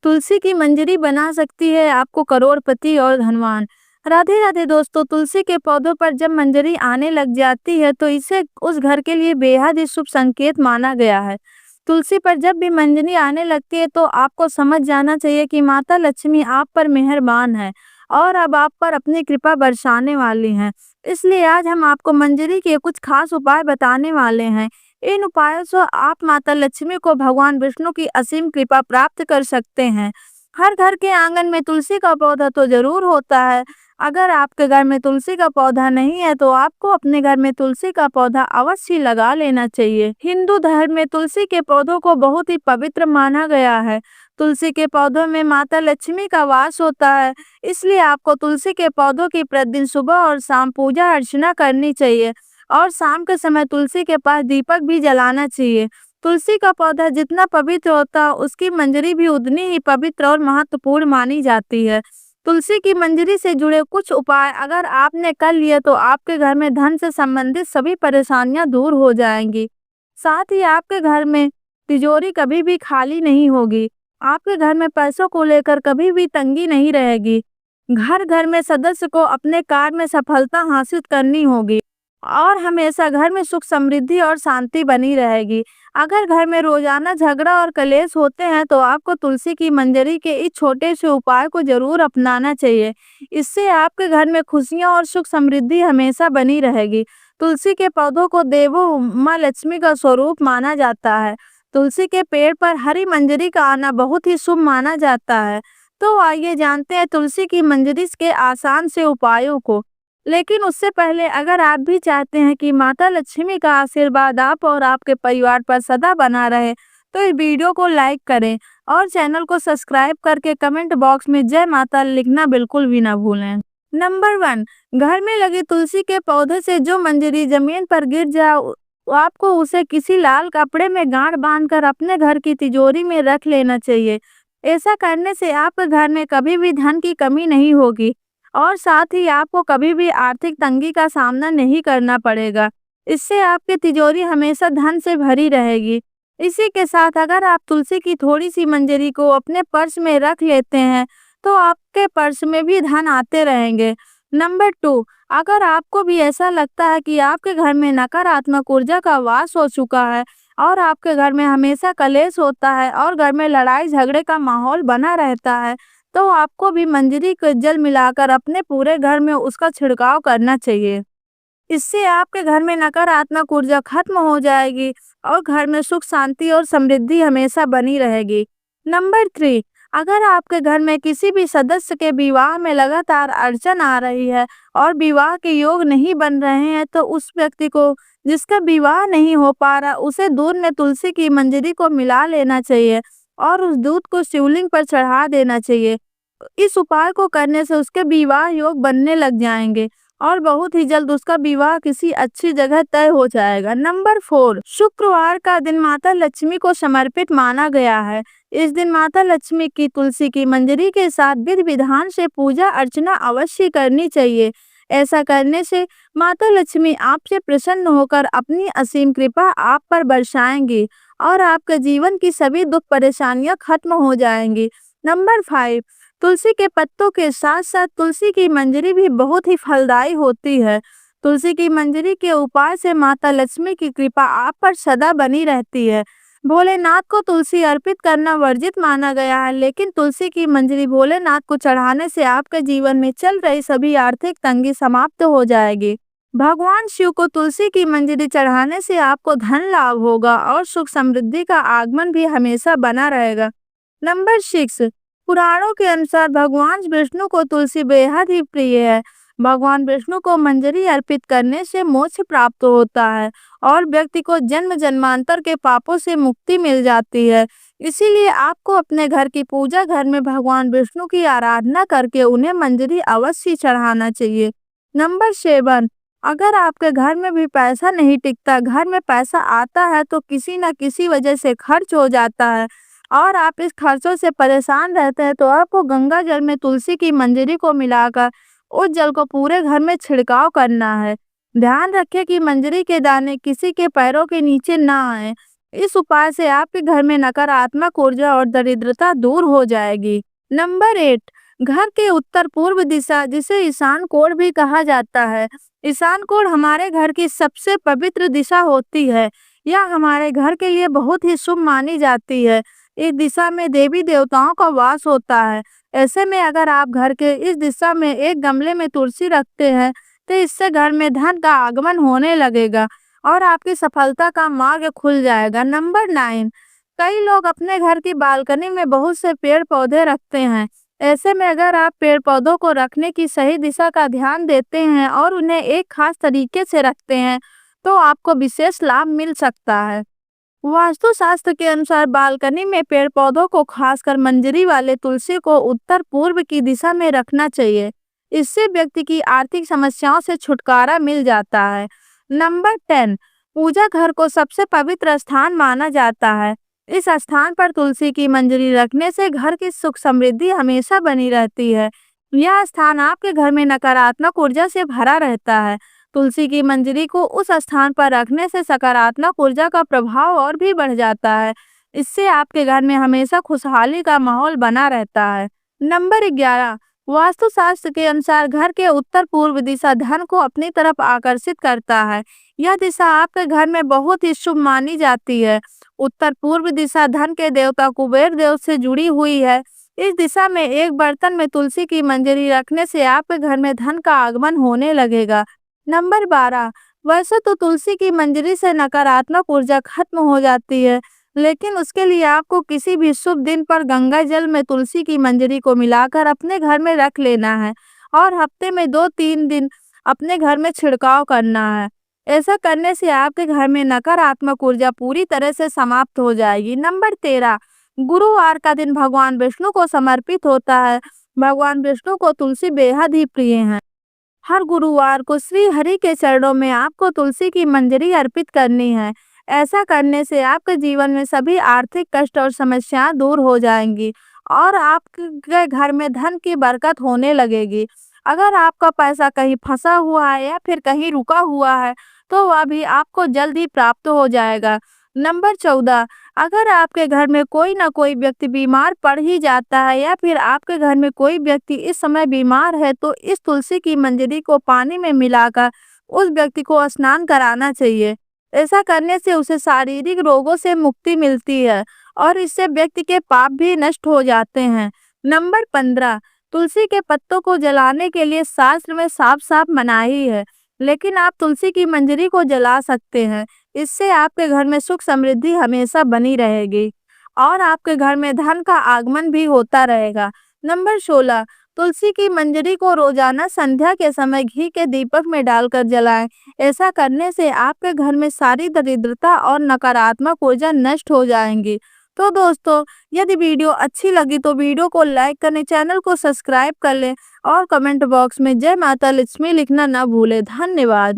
तुलसी की मंजरी बना सकती है आपको करोड़पति और धनवान। राधे राधे दोस्तों, तुलसी के पौधों पर जब मंजरी आने लग जाती है तो इसे उस घर के लिए बेहद ही शुभ संकेत माना गया है। तुलसी पर जब भी मंजरी आने लगती है तो आपको समझ जाना चाहिए कि माता लक्ष्मी आप पर मेहरबान है और अब आप पर अपनी कृपा बरसाने वाली हैं। इसलिए आज हम आपको मंजरी के कुछ खास उपाय बताने वाले हैं। इन उपायों से आप माता लक्ष्मी को भगवान विष्णु की असीम कृपा प्राप्त कर सकते हैं। हर घर के आंगन में तुलसी का पौधा तो जरूर होता है। अगर आपके घर में तुलसी का पौधा नहीं है तो आपको अपने घर में तुलसी का पौधा अवश्य लगा लेना चाहिए। हिंदू धर्म में तुलसी के पौधों को बहुत ही पवित्र माना गया है। तुलसी के पौधों में माता लक्ष्मी का वास होता है, इसलिए आपको तुलसी के पौधों की प्रतिदिन सुबह और शाम पूजा अर्चना करनी चाहिए और शाम के समय तुलसी के पास दीपक भी जलाना चाहिए। तुलसी का पौधा जितना पवित्र होता है उसकी मंजरी भी उतनी ही पवित्र और महत्वपूर्ण मानी जाती है। तुलसी की मंजरी से जुड़े कुछ उपाय अगर आपने कर लिए तो आपके घर में धन से संबंधित सभी परेशानियां दूर हो जाएंगी। साथ ही आपके घर में तिजोरी कभी भी खाली नहीं होगी। आपके घर में पैसों को लेकर कभी भी तंगी नहीं रहेगी। घर घर में सदस्य को अपने कार्य में सफलता हासिल करनी होगी और हमेशा घर में सुख समृद्धि और शांति बनी रहेगी। अगर घर में रोजाना झगड़ा और कलेश होते हैं तो आपको तुलसी की मंजरी के इस छोटे से उपाय को जरूर अपनाना चाहिए। इससे आपके घर में खुशियां और सुख समृद्धि हमेशा बनी रहेगी। तुलसी के पौधों को देवो माँ लक्ष्मी का स्वरूप माना जाता है। तुलसी के पेड़ पर हरी मंजरी का आना बहुत ही शुभ माना जाता है। तो आइए जानते हैं तुलसी की मंजरी के आसान से उपायों को। लेकिन उससे पहले अगर आप भी चाहते हैं कि माता लक्ष्मी का आशीर्वाद आप और आपके परिवार पर सदा बना रहे तो इस वीडियो को लाइक करें और चैनल को सब्सक्राइब करके कमेंट बॉक्स में जय माता लिखना बिल्कुल भी ना भूलें। नंबर 1, घर में लगे तुलसी के पौधे से जो मंजरी जमीन पर गिर जाए आपको उसे किसी लाल कपड़े में गांठ बांधकर अपने घर की तिजोरी में रख लेना चाहिए। ऐसा करने से आपके घर में कभी भी धन की कमी नहीं होगी और साथ ही आपको कभी भी आर्थिक तंगी का सामना नहीं करना पड़ेगा। इससे आपकी तिजोरी हमेशा धन से भरी रहेगी। इसी के साथ अगर आप तुलसी की थोड़ी सी मंजरी को अपने पर्स में रख लेते हैं तो आपके पर्स में भी धन आते रहेंगे। नंबर 2, अगर आपको भी ऐसा लगता है कि आपके घर में नकारात्मक ऊर्जा का वास हो चुका है और आपके घर में हमेशा कलेश होता है और घर में लड़ाई झगड़े का माहौल बना रहता है तो आपको भी मंजरी को जल मिलाकर अपने पूरे घर में उसका छिड़काव करना चाहिए। इससे आपके घर में नकारात्मक ऊर्जा खत्म हो जाएगी और घर में सुख शांति और समृद्धि हमेशा बनी रहेगी। नंबर 3, अगर आपके घर में किसी भी सदस्य के विवाह में लगातार अड़चन आ रही है और विवाह के योग नहीं बन रहे हैं तो उस व्यक्ति को जिसका विवाह नहीं हो पा रहा उसे दूध में तुलसी की मंजरी को मिला लेना चाहिए और उस दूध को शिवलिंग पर चढ़ा देना चाहिए। इस उपाय को करने से उसके विवाह योग बनने लग जाएंगे और बहुत ही जल्द उसका विवाह किसी अच्छी जगह तय हो जाएगा। नंबर 4, शुक्रवार का दिन माता लक्ष्मी को समर्पित माना गया है। इस दिन माता लक्ष्मी की तुलसी की मंजरी के साथ विधि विधान से पूजा अर्चना अवश्य करनी चाहिए। ऐसा करने से माता लक्ष्मी आपसे प्रसन्न होकर अपनी असीम कृपा आप पर बरसाएंगी और आपके जीवन की सभी दुख परेशानियां खत्म हो जाएंगी। नंबर 5, तुलसी के पत्तों के साथ साथ तुलसी की मंजरी भी बहुत ही फलदायी होती है। तुलसी की मंजरी के उपाय से माता लक्ष्मी की कृपा आप पर सदा बनी रहती है। भोलेनाथ को तुलसी अर्पित करना वर्जित माना गया है, लेकिन तुलसी की मंजरी भोलेनाथ को चढ़ाने से आपके जीवन में चल रही सभी आर्थिक तंगी समाप्त हो जाएगी। भगवान शिव को तुलसी की मंजरी चढ़ाने से आपको धन लाभ होगा और सुख समृद्धि का आगमन भी हमेशा बना रहेगा। नंबर 6, पुराणों के अनुसार भगवान विष्णु को तुलसी बेहद ही प्रिय है। भगवान विष्णु को मंजरी अर्पित करने से मोक्ष प्राप्त होता है और व्यक्ति को जन्म जन्मांतर के पापों से मुक्ति मिल जाती है। इसीलिए आपको अपने घर की पूजा घर में भगवान विष्णु की आराधना करके उन्हें मंजरी अवश्य चढ़ाना चाहिए। नंबर 7, अगर आपके घर में भी पैसा नहीं टिकता, घर में पैसा आता है तो किसी न किसी वजह से खर्च हो जाता है और आप इस खर्चों से परेशान रहते हैं तो आपको गंगा जल में तुलसी की मंजरी को मिलाकर उस जल को पूरे घर में छिड़काव करना है। ध्यान रखें कि मंजरी के दाने किसी के पैरों के नीचे ना आए। इस उपाय से आपके घर में नकारात्मक ऊर्जा और दरिद्रता दूर हो जाएगी। नंबर 8, घर के उत्तर पूर्व दिशा, जिसे ईशान कोण भी कहा जाता है। ईशान कोण हमारे घर की सबसे पवित्र दिशा होती है। यह हमारे घर के लिए बहुत ही शुभ मानी जाती है। इस दिशा में देवी देवताओं का वास होता है। ऐसे में अगर आप घर के इस दिशा में एक गमले में तुलसी रखते हैं, तो इससे घर में धन का आगमन होने लगेगा और आपकी सफलता का मार्ग खुल जाएगा। नंबर 9, कई लोग अपने घर की बालकनी में बहुत से पेड़ पौधे रखते हैं। ऐसे में अगर आप पेड़ पौधों को रखने की सही दिशा का ध्यान देते हैं और उन्हें एक खास तरीके से रखते हैं, तो आपको विशेष लाभ मिल सकता है। वास्तुशास्त्र के अनुसार बालकनी में पेड़ पौधों को, खासकर मंजरी वाले तुलसी को, उत्तर पूर्व की दिशा में रखना चाहिए। इससे व्यक्ति की आर्थिक समस्याओं से छुटकारा मिल जाता है। नंबर 10, पूजा घर को सबसे पवित्र स्थान माना जाता है। इस स्थान पर तुलसी की मंजरी रखने से घर की सुख समृद्धि हमेशा बनी रहती है। यह स्थान आपके घर में नकारात्मक ऊर्जा से भरा रहता है। तुलसी की मंजरी को उस स्थान पर रखने से सकारात्मक ऊर्जा का प्रभाव और भी बढ़ जाता है। इससे आपके घर में हमेशा खुशहाली का माहौल बना रहता है। नंबर 11, वास्तुशास्त्र के अनुसार घर के उत्तर पूर्व दिशा धन को अपनी तरफ आकर्षित करता है। यह दिशा आपके घर में बहुत ही शुभ मानी जाती है। उत्तर पूर्व दिशा धन के देवता कुबेर देव से जुड़ी हुई है। इस दिशा में एक बर्तन में तुलसी की मंजरी रखने से आपके घर में धन का आगमन होने लगेगा। नंबर 12, वैसे तो तुलसी की मंजरी से नकारात्मक ऊर्जा खत्म हो जाती है, लेकिन उसके लिए आपको किसी भी शुभ दिन पर गंगा जल में तुलसी की मंजरी को मिलाकर अपने घर में रख लेना है और हफ्ते में 2-3 दिन अपने घर में छिड़काव करना है। ऐसा करने से आपके घर में नकारात्मक ऊर्जा पूरी तरह से समाप्त हो जाएगी। नंबर 13, गुरुवार का दिन भगवान विष्णु को समर्पित होता है। भगवान विष्णु को तुलसी बेहद ही प्रिय है। हर गुरुवार को श्री हरि के चरणों में आपको तुलसी की मंजरी अर्पित करनी है। ऐसा करने से आपके जीवन में सभी आर्थिक कष्ट और समस्याएं दूर हो जाएंगी और आपके घर में धन की बरकत होने लगेगी। अगर आपका पैसा कहीं फंसा हुआ है या फिर कहीं रुका हुआ है, तो वह भी आपको जल्द ही प्राप्त हो जाएगा। नंबर 14, अगर आपके घर में कोई ना कोई व्यक्ति बीमार पड़ ही जाता है या फिर आपके घर में कोई व्यक्ति इस समय बीमार है, तो इस तुलसी की मंजरी को पानी में मिलाकर उस व्यक्ति को स्नान कराना चाहिए। ऐसा करने से उसे शारीरिक रोगों से मुक्ति मिलती है और इससे व्यक्ति के पाप भी नष्ट हो जाते हैं। नंबर 15, तुलसी के पत्तों को जलाने के लिए शास्त्र में साफ साफ मनाही है, लेकिन आप तुलसी की मंजरी को जला सकते हैं। इससे आपके घर में सुख समृद्धि हमेशा बनी रहेगी और आपके घर में धन का आगमन भी होता रहेगा। नंबर 16, तुलसी की मंजरी को रोजाना संध्या के समय घी के दीपक में डालकर जलाएं। ऐसा करने से आपके घर में सारी दरिद्रता और नकारात्मक ऊर्जा नष्ट हो जाएंगी। तो दोस्तों, यदि वीडियो अच्छी लगी तो वीडियो को लाइक करें, चैनल को सब्सक्राइब कर लें और कमेंट बॉक्स में जय माता लक्ष्मी लिखना न भूलें। धन्यवाद।